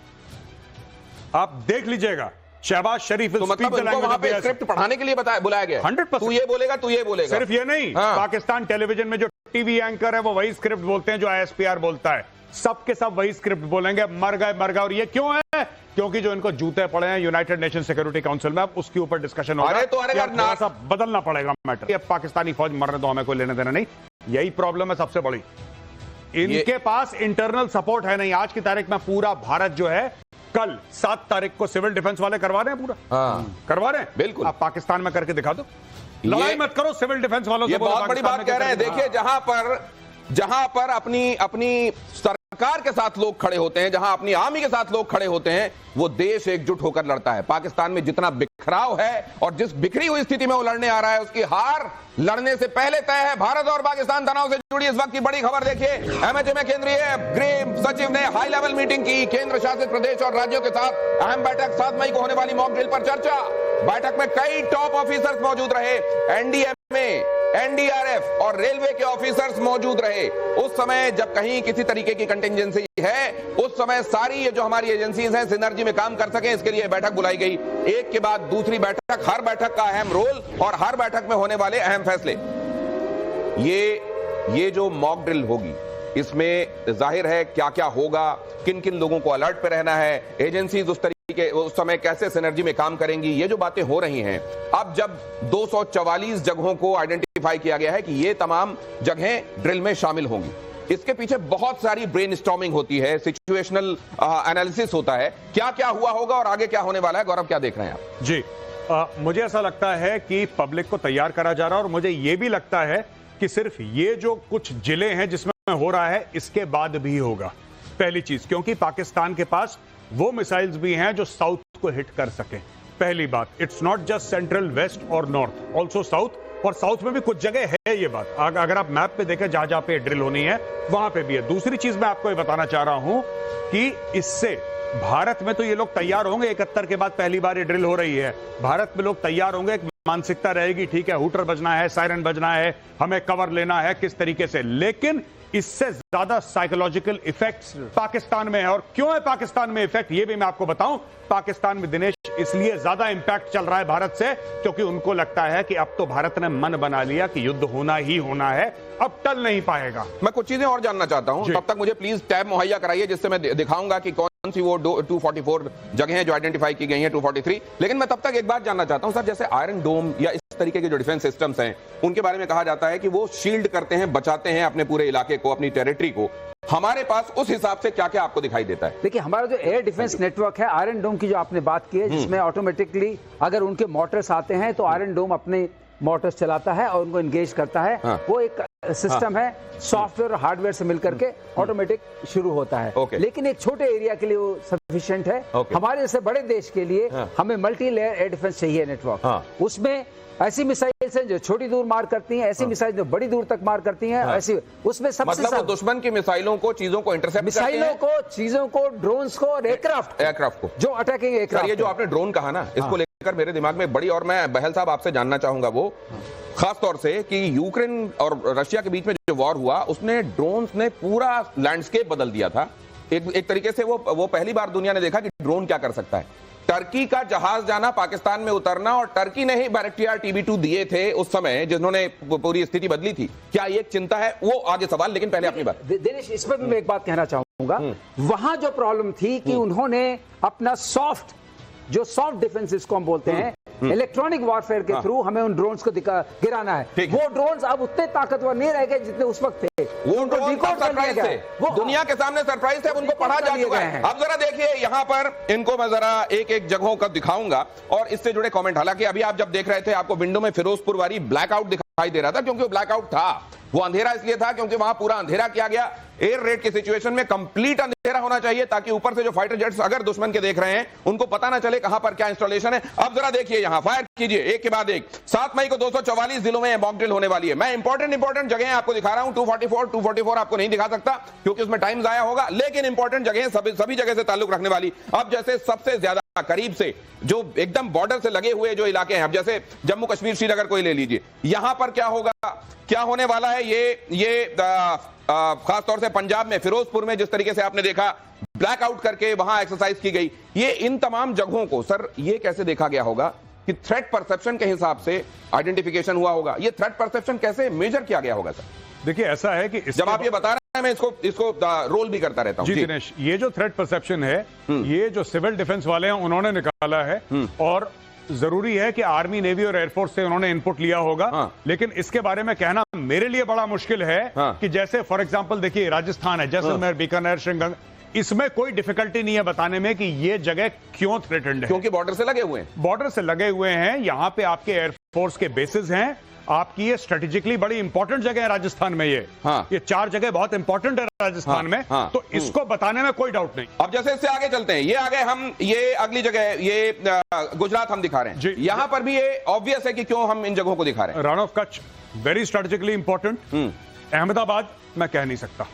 आप देख लीजिएगा, शहबाज शरीफ तो मतलब उनको वहां पे स्क्रिप्ट पढ़ाने के लिए बुलाया गया। 100%। तू ये बोलेगा। सिर्फ ये नहीं, पाकिस्तान टेलीविजन में जो टीवी एंकर है वो वही स्क्रिप्ट बोलते हैं जो ISPR बोलता है। सबके सब वही स्क्रिप्ट बोलेंगे, मर गए। और ये क्यों है? क्योंकि जो इनको जूते पड़े हैं यूनाइटेड नेशन सिक्योरिटी काउंसिल में, अब उसके ऊपर डिस्कशन होगा। थोड़ा सा बदलना पड़ेगा मैटर। पाकिस्तानी फौज मरने दो, हमें कोई लेने देना नहीं। यही प्रॉब्लम है सबसे बड़ी। इनके पास इंटरनल सपोर्ट है नहीं। आज की तारीख में पूरा भारत जो है, कल 7 तारीख को सिविल डिफेंस वाले करवा रहे हैं, पूरा करवा रहे हैं। बिल्कुल। आप पाकिस्तान में करके दिखा दो, लड़ाई मत करो सिविल डिफेंस वालों से। ये बहुत बड़ी बात कह रहे हैं। देखिए, जहां पर अपनी सरकार के साथ लोग खड़े होते हैं, जहां अपनी आर्मी के साथ लोग खड़े होते हैं, वो देश एकजुट होकर लड़ता है। पाकिस्तान में जितना बिखराव है और जिस बिखरी हुई स्थिति में वो लड़ने आ रहा है, उसकी हार लड़ने से पहले तय है। भारत और पाकिस्तान तनाव से जुड़ी इस वक्त की बड़ी खबर देखिए। MHA में केंद्रीय गृह सचिव ने हाई लेवल मीटिंग की। केंद्र शासित प्रदेश और राज्यों के साथ अहम बैठक। 7 मई को होने वाली मॉक ड्रिल पर चर्चा। बैठक में कई टॉप ऑफिसर्स मौजूद रहे। NDMA, NDRF और रेलवे के ऑफिसर्स मौजूद रहे। उस समय जब कहीं किसी तरीके की कंटिंजेंसी है, उस समय सारी ये जो हमारी एजेंसीज हैं सिनर्जी में काम कर सकें, इसके लिए बैठक बुलाई गई। एक के बाद दूसरी बैठक, हर बैठक का अहम रोल और हर बैठक में होने वाले अहम फैसले। ये जो मॉक ड्रिल होगी, इसमें जाहिर है क्या क्या होगा, किन किन लोगों को अलर्ट पे रहना है, एजेंसीज उस उस समय कैसे सिनर्जी में काम करेंगी, ये जो बातें हो रही हैं। अब जब 244 जगहों को आइडेंटिफाई किया गया है कि ये तमाम जगहें ड्रिल में शामिल होंगी, इसके पीछे बहुत सारी ब्रेनस्टॉर्मिंग होती है, सिचुएशनल एनालिसिस होता है। क्या क्या हुआ होगा और आगे क्या होने वाला है, गौरव क्या देख रहे हैं आप? जी, मुझे ऐसा लगता है कि पब्लिक को तैयार करा जा रहा है, और मुझे यह भी लगता है कि सिर्फ ये जो कुछ जिले हैं जिसमें हो रहा है, इसके बाद भी होगा। पहली चीज, क्योंकि पाकिस्तान के पास वो मिसाइल्स भी हैं जो साउथ को हिट कर सके। पहली बात, it's not just central, west और नॉर्थ, ऑल्सो साउथ। और साउथ में भी कुछ जगह है ये बात। अगर आप मैप पे देखें जहां जहां पे ड्रिल होनी है वहां पे भी है। दूसरी चीज मैं आपको ये बताना चाह रहा हूं कि इससे भारत में तो ये लोग तैयार होंगे, 71 के बाद पहली बार ये ड्रिल हो रही है, भारत में लोग तैयार होंगे, एक मानसिकता रहेगी, ठीक है हुटर बजना है, सायरन बजना है, हमें कवर लेना है किस तरीके से, लेकिन इससे ज्यादा साइकोलॉजिकल इफेक्ट्स पाकिस्तान में है। और क्यों है पाकिस्तान में इफेक्ट, ये भी मैं आपको बताऊं। पाकिस्तान में दिनेश इसलिए ज्यादा इंपैक्ट चल रहा है भारत से क्योंकि उनको लगता है कि अब तो भारत ने मन बना लिया कि युद्ध होना ही होना है, अब टल नहीं पाएगा। मैं कुछ चीजें और जानना चाहता हूं, तब तक मुझे प्लीज टैब मुहैया कराइए जिससे मैं दिखाऊंगा कि कौन सी वो 244 जगह हैं जो आइडेंटिफाई की गई हैं, 243। लेकिन मैं तब तक एक बात जानना चाहता हूं सर, जैसे आयरन डोम या इस तरीके के जो डिफेंस सिस्टम्स हैं उनके बारे में कहा जाता है कि वो शील्ड करते हैं, बचाते हैं अपने पूरे इलाके को, अपनी टेरिटरी को। हमारे पास उस हिसाब से क्या क्या आपको दिखाई देता है? देखिए हमारा जो एयर डिफेंस नेटवर्क है, आयरन डोम की जो आपने बात की है, जिसमें ऑटोमेटिकली अगर उनके मोटर्स आते हैं तो आयरन डोम अपने मोटर्स चलाता है और उनको एंगेज करता है। हाँ। वो एक सिस्टम है, सॉफ्टवेयर और हार्डवेयर से मिलकर के ऑटोमेटिक शुरू होता है। लेकिन एक छोटे एरिया के लिए वो सफिशिएंट है। हमारे जैसे बड़े देश के लिए हमें मल्टी लेयर एयर डिफेंस चाहिए नेटवर्क। उसमें ऐसी मिसाइल्स हैं जो छोटी दूर मार करती हैं, ऐसी मिसाइल जो बड़ी दूर तक मार करती हैं, ऐसी उसमें सबसे मतलब दुश्मन की मिसाइलों को, चीजों को इंटरसेप्ट करती हैं, मिसाइलों को, चीजों को, ड्रोन्स को और एयरक्राफ्ट को, जो अटैकिंग एयरक्राफ्ट। ये जो आपने ड्रोन कहा ना, इसको लेकर मेरे दिमाग में बड़ी, और मैं बहल साहब आपसे जानना चाहूंगा वो खास तौर से कि यूक्रेन और रशिया के बीच में जो वॉर हुआ उसने ड्रोन्स ने पूरा लैंडस्केप बदल दिया था। एक तरीके से वो पहली बार दुनिया ने देखा कि ड्रोन क्या कर सकता है। टर्की का जहाज जाना, पाकिस्तान में उतरना, और टर्की ने ही बैरक्टियर TB2 दिए थे उस समय जिन्होंने पूरी स्थिति बदली थी। क्या ये एक चिंता है? वो आगे सवाल, लेकिन पहले अपनी बात। दिनेश, इसमें भी मैं एक बात कहना चाहूंगा। वहां जो प्रॉब्लम थी कि उन्होंने अपना सॉफ्ट डिफेंस इसको हम बोलते हैं, इलेक्ट्रॉनिक वॉरफेयर के थ्रू हमें उन ड्रोन्स को गिराना है। वो ड्रोन्स अब उतने ताकतवर नहीं रह गए जितने उस वक्त थे। वो सरप्राइज थे, वो दुनिया के सामने सरप्राइज थे, अब उनको पढ़ा जा चुका है। अब जरा देखिए यहाँ पर, इनको मैं जरा एक एक जगहों का दिखाऊंगा और इससे जुड़े कमेंट। हालांकि अभी आप जब देख रहे थे आपको विंडो में फिरोजपुर वाली ब्लैकआउट दिखाई दे रहा था, क्योंकि वो ब्लैकआउट था, वो अंधेरा इसलिए था क्योंकि वहां पूरा अंधेरा किया गया। एयर रेड की सिचुएशन में कंप्लीट अंधेरा होना चाहिए ताकि ऊपर से जो फाइटर जेट्स अगर दुश्मन के देख रहे हैं उनको पता ना चले कहां पर क्या इंस्टॉलेशन है। अब जरा देखिए, यहां फायर कीजिए एक के बाद एक। 7 मई को 244 जिलों में मॉक ड्रिल होने वाली है। मैं इंपॉर्टेंट जगह आपको दिखा रहा हूं। 244 आपको नहीं दिखा सकता क्योंकि उसमें टाइम जाया होगा, लेकिन इंपॉर्टेंट जगह सभी जगह से ताल्लुक रखने वाली। अब जैसे सबसे ज्यादा करीब से जो एकदम बॉर्डर से लगे हुए जो इलाके हैं, अब जैसे जम्मू कश्मीर, श्रीनगर को ही ले लीजिए, यहां पर क्या होगा, क्या होने वाला है, ये खास तौर से पंजाब में फिरोजपुर में जिस तरीके से आपने देखा ब्लैकआउट करके वहां एक्सरसाइज की गई, ये इन तमाम जगहों को सर ये कैसे देखा गया होगा कि थ्रेट परसेप्शन के हिसाब से आइडेंटिफिकेशन हुआ होगा? ये थ्रेट परसेप्शन कैसे मेजर किया गया होगा सर? देखिए ऐसा है कि जब आप ये बता रहे हैं मैं इसको रोल भी करता रहता हूं। जी दिनेश, ये जो थ्रेट परसेप्शन है ये जो सिविल डिफेंस वाले हैं उन्होंने निकाला है, और जरूरी है कि आर्मी, नेवी और एयरफोर्स से उन्होंने इनपुट लिया होगा। लेकिन इसके बारे में कहना मेरे लिए बड़ा मुश्किल है कि जैसे फॉर एग्जांपल देखिए राजस्थान है, जैसलमेर, बीकानेर, श्रीगंगा, इसमें कोई डिफिकल्टी नहीं है बताने में कि ये जगह क्यों थ्रेटेंड है, क्योंकि बॉर्डर से लगे हुए हैं। बॉर्डर से लगे हुए हैं, यहां पे आपके एयरफोर्स के बेसिस हैं, आपकी ये स्ट्रेटेजिकली बड़ी इंपॉर्टेंट जगह है राजस्थान में। ये 4 जगह बहुत इंपॉर्टेंट है राजस्थान में, तो इसको बताने में कोई डाउट नहीं। अब जैसे इससे आगे चलते हैं, ये आगे हम ये अगली जगह ये गुजरात हम दिखा रहे हैं, यहां पर भी ये ऑब्वियस है कि क्यों हम इन जगहों को दिखा रहे हैं। रण of Kutch very strategically important. Ahmedabad मैं कह नहीं सकता,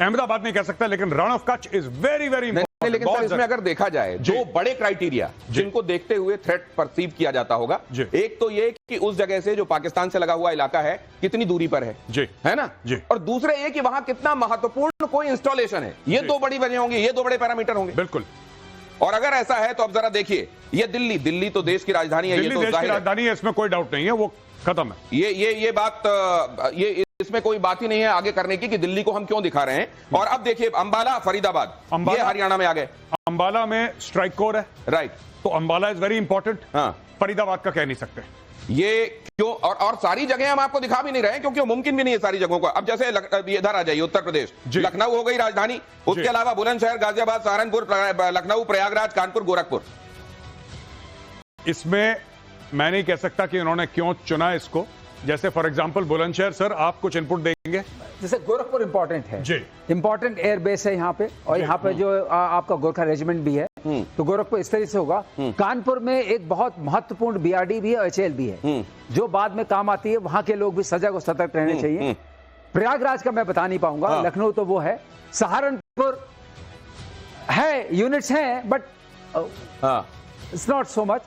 अहमदाबाद नहीं कह सकता, लेकिन रण of Kutch is very important. लेकिन सर इसमें अगर देखा जाए दो बड़े क्राइटेरिया जिनको देखते हुए थ्रेट परसीव किया जाता होगा, एक तो ये कि उस जगह से जो पाकिस्तान से लगा हुआ इलाका है कितनी दूरी पर है ना, और दूसरे ये कि वहां कितना महत्वपूर्ण कोई इंस्टॉलेशन है। ये 2 बड़ी वजह होंगी, ये 2 बड़े पैरामीटर होंगे। बिल्कुल। और अगर ऐसा है तो अब जरा देखिए, ये दिल्ली तो देश की राजधानी है, ये तो देश की राजधानी है, इसमें कोई डाउट नहीं है, वो खत्म है। ये बात इसमें कोई बात ही नहीं है आगे करने की कि दिल्ली को हम क्यों दिखा रहे हैं। और अब देखिए अंबाला, फरीदाबाद, ये हरियाणा में आ गए। अंबाला में स्ट्राइक कोर है, राइट, तो Ambala is very important. Faridabad का कह नहीं सकते ये क्यों, और सारी जगह हम आपको दिखा भी नहीं रहे हैं क्योंकि मुमकिन भी नहीं है सारी जगहों को। अब जैसे इधर आ जाइए, उत्तर प्रदेश, लखनऊ हो गई राजधानी, उसके अलावा बुलंदशहर, गाजियाबाद, सहारनपुर, लखनऊ, प्रयागराज, कानपुर, गोरखपुर। इसमें मैं नहीं कह सकता कि उन्होंने क्यों चुना इसको। जैसे फॉर एग्जांपल बुलंदशहर, सर आप कुछ इनपुट देंगे? जैसे गोरखपुर इंपॉर्टेंट है जी, इंपॉर्टेंट एयर बेस है यहाँ पे, और यहाँ पे जो आपका गोरखा रेजिमेंट भी है, तो गोरखपुर इस तरह से होगा। कानपुर में एक बहुत महत्वपूर्ण बीआरडी भी है और एचएएल भी है, जो बाद में काम आती है। वहां के लोग भी सजग और सतर्क रहने चाहिए। प्रयागराज का मैं बता नहीं पाऊंगा, लखनऊ तो वो है। सहारनपुर है, यूनिट्स हैं, but it's not so much.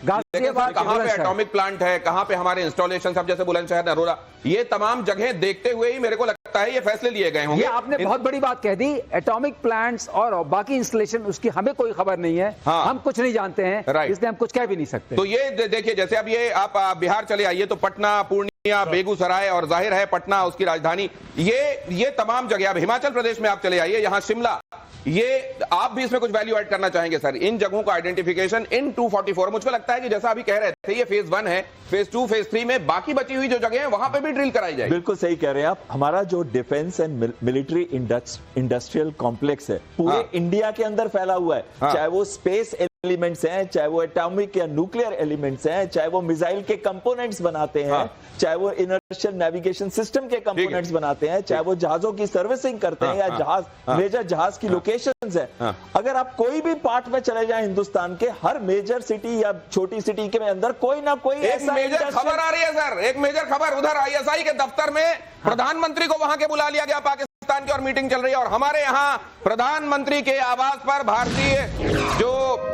Ghaziabad कहां पे एटॉमिक प्लांट है, कहां पे हमारे इंस्टॉलेशन, सब जैसे बुलंदशहर, नरोला, ये तमाम जगह देखते हुए ही मेरे को लगता है ये फैसले लिए गए होंगे। ये आपने बहुत बड़ी बात कह दी। एटॉमिक प्लांट्स और बाकी इंस्टॉलेशन, उसकी हमें कोई खबर नहीं है। हम कुछ नहीं जानते हैं, इसलिए हम कुछ कह भी नहीं सकते। तो ये देखिए, जैसे अब ये आप बिहार चले आइए तो पटना, पूर्णिया, बेगूसराय, और जाहिर है पटना उसकी राजधानी, ये तमाम जगह। अब हिमाचल प्रदेश में आप चले आइए, यहां शिमला, ये आप भी इसमें कुछ वैल्यू ऐड करना चाहेंगे सर? इन जगहों का आइडेंटिफिकेशन इन 244, मुझको लगता है कि जैसा अभी कह रहे थे ये फेज 1 है, फेज 2, फेज 3 में बाकी बची हुई जो जगह है वहां पे भी ड्रिल कराई जाएगी। बिल्कुल सही कह रहे हैं आप। हमारा जो defence and military industrial complex है, पूरे इंडिया के अंदर फैला हुआ है। चाहे वो स्पेस एलिमेंट्स हैं, चाहे वो एटॉमिक या न्यूक्लियर एलिमेंट्स हैं, चाहे वो मिसाइल के कंपोनेंट्स बनाते हैं, चाहे वो इनर्शियल नेविगेशन सिस्टम के कंपोनेंट्स बनाते हैं, चाहे वो जहाजों की सर्विसिंग करते हैं, या जहाज मेजर जहाज की लोकेशंस है। अगर आप कोई भी पार्ट में चले जाएं हिंदुस्तान के, हर मेजर सिटी या छोटी सिटी के अंदर कोई ना कोई एक मेजर खबर आ रही है सर, एक मेजर खबर उधर आईएसआई के दफ्तर में प्रधानमंत्री को वहां के बुला लिया गया पाकिस्तान की, और मीटिंग चल रही है। और हमारे यहां प्रधानमंत्री के आवास पर भारतीय जो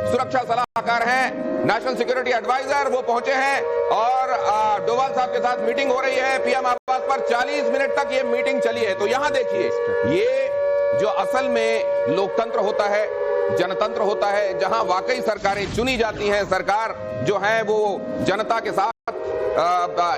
सुरक्षा सलाहकार हैं, नेशनल सिक्योरिटी एडवाइजर, वो पहुंचे हैं और डोभाल साहब के साथ मीटिंग हो रही है पीएम आवास पर। 40 मिनट तक ये मीटिंग चली है। तो यहां देखिए, ये जो असल में लोकतंत्र होता है, जनतंत्र होता है, जहां वाकई सरकारें चुनी जाती हैं, सरकार जो है वो जनता के साथ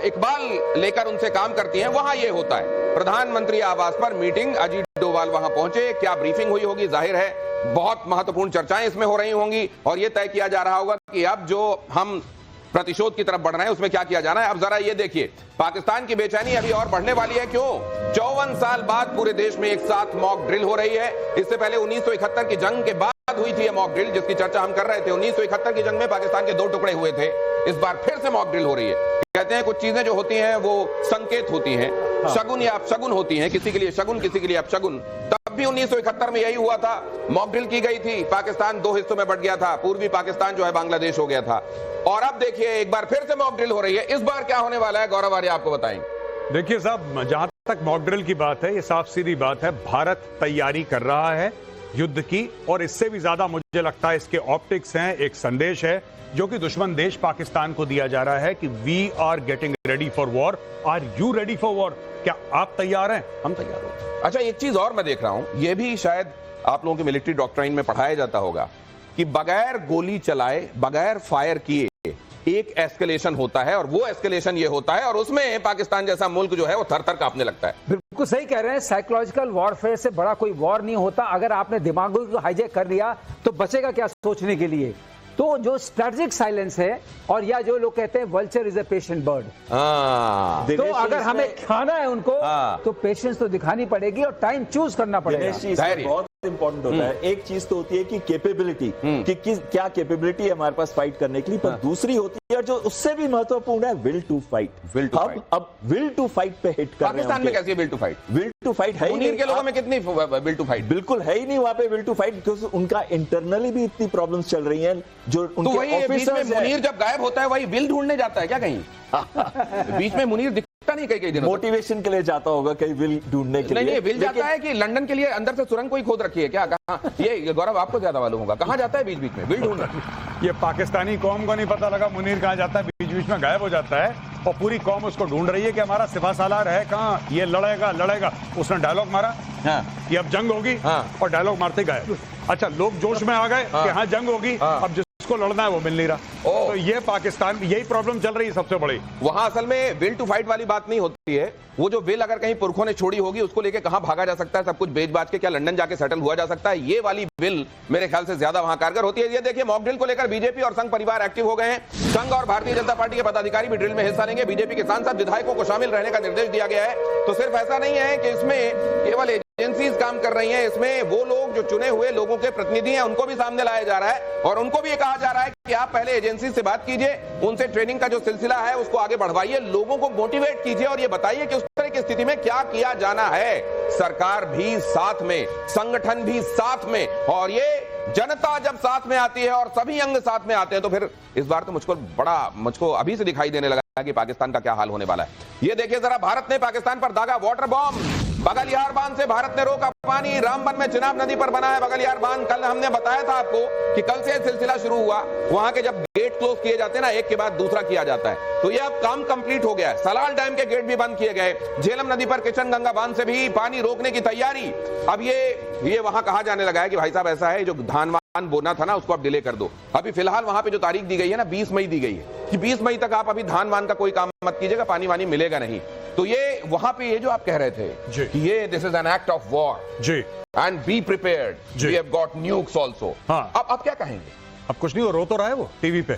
इकबाल लेकर उनसे काम करती हैं, वहां ये होता है। प्रधानमंत्री आवास पर मीटिंग, अजीत डोभाल वहां पहुंचे, क्या ब्रीफिंग हुई होगी, जाहिर है बहुत महत्वपूर्ण चर्चाएं इसमें हो रही होंगी, और यह तय किया जा रहा होगा कि अब जो हम प्रतिशोध की तरफ बढ़ रहे हैं उसमें क्या किया जाना है। अब जरा ये देखिए, पाकिस्तान की बेचैनी अभी और बढ़ने वाली है। क्यों? 54 साल बाद पूरे देश में एक साथ मॉक ड्रिल हो रही है। इससे पहले 1971 की जंग के बाद हुई थी ये मॉक ड्रिल, जिसकी चर्चा हम कर रहे थे। 1971 की जंग में पाकिस्तान के 2 टुकड़े हुए थे। इस बार फिर से मॉक ड्रिल हो रही है। कहते हैं कुछ चीजें जो होती हैं वो संकेत होती हैं, शगुन या अपशगुन होती हैं, किसी के लिए शगुन, किसी के लिए अपशगुन। तब भी 1971 में यही हुआ था, मॉक ड्रिल की गई थी, पाकिस्तान 2 हिस्सों में बंट गया था, पूर्वी पाकिस्तान जो है बांग्लादेश हो गया था। और अब देखिए एक बार फिर से मॉक ड्रिल हो रही है। इस बार क्या होने वाला है, गौरव आर्य आपको बताएंगे। देखिए साहब, जहां तक मॉक ड्रिल की बात है, ये साफ सीधी बात है, भारत तैयारी कर रहा है युद्ध की, और इससे भी ज्यादा मुझे लगता है इसके ऑप्टिक्स हैं, एक संदेश है जो कि दुश्मन देश पाकिस्तान को दिया जा रहा है कि we are getting ready for war. Are you ready for war? क्या आप तैयार हैं? हम तैयार हैं। अच्छा, एक चीज और मैं देख रहा हूं, यह भी शायद आप लोगों की मिलिट्री डॉक्ट्राइन में पढ़ाया जाता होगा कि बगैर गोली चलाए, बगैर फायर किए एक एस्केलेशन होता है, और वो एस्केलेशन ये होता है, और उसमें पाकिस्तान जैसा मुल्क जो है वो थर थर कांपने लगता है। बिल्कुल सही कह रहे हैं। साइकोलॉजिकल वॉरफेयर से बड़ा कोई वॉर नहीं होता। अगर आपने दिमागों को हाईजैक कर लिया तो बचेगा क्या सोचने के लिए। तो जो स्ट्रेटेजिक साइलेंस है, और या जो लोग कहते हैं vulture is a patient bird, तो अगर हमें खाना है उनको तो पेशेंस तो दिखानी पड़ेगी और टाइम चूज करना पड़ेगा। बहुत इंपॉर्टेंट होता है। एक चीज तो होती है कि कैपेबिलिटी, कि क्या कैपेबिलिटी है हमारे पास फाइट करने के लिए, पर दूसरी होती है जो उससे भी महत्वपूर्ण है, विल टू फाइट। अब विल टू फाइट पे हिट कर रहे हैं। पाकिस्तान में कैसी है will to fight? Will to fight है मुनीर के लोगों में कितनी विल टू फाइट? बिल्कुल है ही नहीं वहां पे विल टू फाइट, बिकॉज उनका इंटरनली भी इतनी प्रॉब्लम्स चल रही हैं। जो तो वही बीच में मुनीर जब गायब होता है वही विल ढूंढने जाता है क्या कहीं? बीच में मुनीर दिखता नहीं कई दिनों, मोटिवेशन के लिए जाता होगा कहीं विल ढूंढने के लिए। नहीं, विल जाता है कि लंदन के लिए अंदर से सुरंग कोई खोद रखी है क्या? कहां? ये गौरव आपको ज्यादा मालूम होगा, कहां जाता है बीच बीच में विल ढूंढ रखी? ये पाकिस्तानी कौम को नहीं पता लगा मुनीर कहां जाता है, बीच बीच में गायब हो जाता है, और पूरी कौम उसको ढूंढ रही है कि हमारा सिपा सालार है कहां, ये लड़ेगा। उसने डायलॉग मारा कि अब जंग होगी, और डायलॉग मारते गायब। अच्छा, लोग जोश में आ गए कि हाँ जंग होगी, अब जिसको लड़ना है वो मिल नहीं रहा। तो ये पाकिस्तान में यही प्रॉब्लम चल रही है सबसे बड़ी। वहां असल में विल टू फाइट वाली बात नहीं होती है। वो जो विल अगर कहीं पुरखों ने छोड़ी होगी उसको लेके कहां भागा जा सकता है, सब कुछ बेच बाज के क्या लंदन जाके सेटल हुआ जा सकता है, ये वाली विल मेरे ख्याल से ज्यादा वहां कारगर होती है। ये देखिए, मॉक ड्रिल को लेकर बीजेपी और संघ परिवार एक्टिव हो गए हैं। संघ और भारतीय जनता पार्टी के पदाधिकारी भी ड्रिल में हिस्सा लेंगे। बीजेपी के सांसद विधायकों को शामिल रहने का निर्देश दिया गया है। तो सिर्फ ऐसा नहीं है कि इसमें केवल एजेंसीज काम कर रही हैं, इसमें वो लोग जो चुने हुए लोगों के प्रतिनिधि हैं उनको भी सामने लाया जा रहा है, और उनको भी ये कहा जा रहा है कि आप पहले एजेंसी से बात कीजिए, उनसे ट्रेनिंग का जो सिलसिला है उसको आगे बढ़वाइए, लोगों को मोटिवेट कीजिए, और ये बताइए कि उस तरह की स्थिति में क्या किया जाना है। सरकार भी साथ में, संगठन भी साथ में, और ये जनता जब साथ में आती है और सभी अंग साथ में आते हैं तो फिर इस बार तो मुझको अभी से दिखाई देने लगा कि पाकिस्तान का क्या हाल होने वाला है। ये देखिए जरा, भारत ने पाकिस्तान पर दागा वाटर बॉम्ब। बगलियार बांध से भारत ने रोका पानी। रामबन में चिनाब नदी पर बना है बगलियार बांध। कल हमने बताया था आपको कि कल से सिलसिला शुरू हुआ। वहां के जब गेट क्लोज किए जाते हैं ना, एक के बाद दूसरा किया जाता है, तो ये अब काम कंप्लीट हो गया है। सलाल डैम के गेट भी बंद किए गए। झेलम नदी पर किशनगंगा बांध से भी पानी रोकने की तैयारी। अब ये वहां कहा जाने लगा है कि भाई साहब ऐसा है, जो धान बोना था ना उसको आप डिले कर दो। अभी फिलहाल वहां पे जो तारीख दी गई है ना 20 मई दी गई है कि 20 मई तक आप अभी धान वान का कोई काम मत कीजिएगा, पानी वानी मिलेगा नहीं। तो ये वहां पे ये जो आप कह रहे थे कि ये this is an act of war जी, and be prepared, we have got nukes also. हाँ, अब आप क्या कहेंगे? अब कुछ नहीं, वो रो तो रहा है वो टीवी पे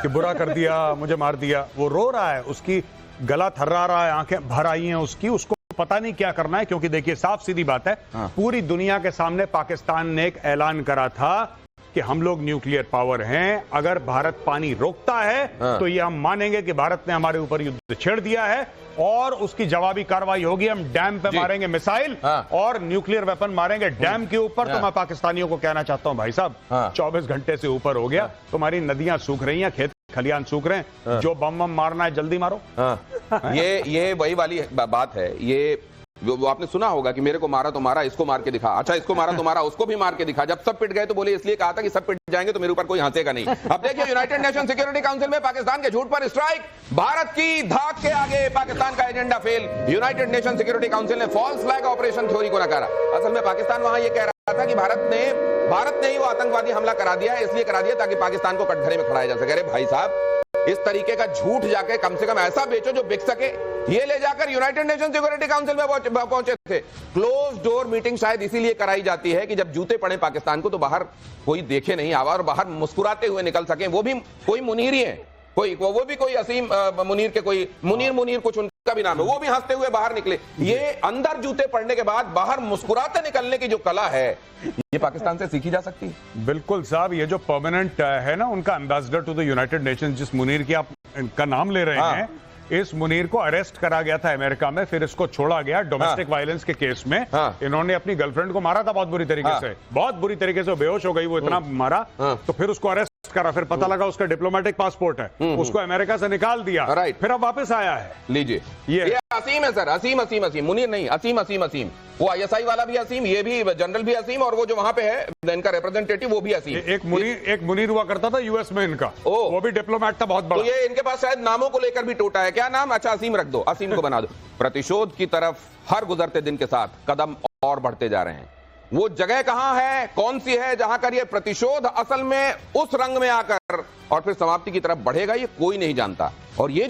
कि बुरा कर दिया, मुझे मार दिया। वो रो रहा है, उसकी गला थर्रा रहा है, आंखें भर आई हैं उसको पता नहीं क्या करना है। क्योंकि देखिए साफ सीधी बात है, पूरी दुनिया के सामने पाकिस्तान ने एक ऐलान करा था कि हम लोग न्यूक्लियर पावर हैं। अगर भारत पानी रोकता है तो ये हम मानेंगे कि भारत ने हमारे ऊपर युद्ध छेड़ दिया है और उसकी जवाबी कार्रवाई होगी। हम डैम पे मारेंगे मिसाइल और न्यूक्लियर वेपन मारेंगे डैम के ऊपर। तो मैं पाकिस्तानियों को कहना चाहता हूं, भाई साहब 24 घंटे से ऊपर हो गया, तुम्हारी नदियां सूख रही हैं, खेत खलियान सूख रहे हैं, जो बम मारना है जल्दी मारो। ये वही वाली बात है। ये वो आपने सुना होगा कि मेरे को मारा तो मारा, इसको मार के दिखा, अच्छा इसको मारा तो मारा, उसको भी मार के दिखा। जब सब पिट गए तो बोले इसलिए कहा था कि सब पिट जाएंगे तो मेरे ऊपर कोई हंसेगा नहीं। अब देखिए यूनाइटेड नेशन सिक्योरिटी काउंसिल में पाकिस्तान के झूठ पर स्ट्राइक। भारत की धाक के आगे पाकिस्तान का agenda fail. United nation security council ने फॉल्स फ्लैग ऑपरेशन थ्योरी को नकारा। असल में पाकिस्तान वहां यह कह रहा था कि भारत ने ही वो आतंकवादी हमला करा दिया है, इसलिए करा दिया ताकि पाकिस्तान को कटघरे में खड़ाया जा सके। अरे भाई साहब, इस तरीके का झूठ जाके कम से कम ऐसा बेचो जो बिक सके। ये ले जाकर यूनाइटेड नेशन सिक्योरिटी काउंसिल में पहुंचे थे। क्लोज डोर मीटिंग शायद इसीलिए कराई जाती है कि जब जूते पड़े पाकिस्तान को तो बाहर कोई देखे नहीं, आवा और बाहर मुस्कुराते हुए निकल सके। वो भी कोई मुनीर ही है, वो भी कोई असीम मुनीर के कोई मुनीर कुछ उनका भी नाम है, वो भी हंसते हुए बाहर निकले। ये अंदर जूते पड़ने के बाद बाहर मुस्कुराते निकलने की जो कला है, ये पाकिस्तान से सीखी जा सकती है। बिल्कुल साहब, ये जो परमानेंट है ना उनका ambassador to the United Nation, जिस मुनीर की आप इनका नाम ले रहे हैं, इस मुनीर को अरेस्ट करा गया था अमेरिका में, फिर इसको छोड़ा गया डोमेस्टिक वायलेंस के केस में। इन्होंने अपनी गर्लफ्रेंड को मारा था बहुत बुरी तरीके से, बहुत बुरी तरीके से, बेहोश हो गई वो, इतना मारा। तो फिर उसको अरेस्ट करा, फिर पता लगा उसका डिप्लोमेटिक पासपोर्ट है, उसको अमेरिका से निकाल दिया, फिर अब वापस आया है। लीजिए, ये असीम है सर, असीम मुनीर नहीं, असीम। वो ISI वाला भी असीम, ये भी जनरल भी असीम, और वो जो वहां पे है इनका रिप्रेजेंटेटिव वो भी असीम। एक मुनीर हुआ करता था यूएस में इनका, वो भी डिप्लोमेट था बहुत बड़ा। तो ये इनके पास शायद नामों को लेकर भी टोटा है। क्या नाम? अच्छा असीम रख दो, असीम को बना दो। प्रतिशोध की तरफ हर गुजरते दिन के साथ कदम और बढ़ते जा रहे हैं। वो जगह कहां है, कौन सी है जहां कर ये प्रतिशोध असल में उस रंग में आकर और फिर समाप्ति की तरफ बढ़ेगा, ये कोई नहीं जानता। और ये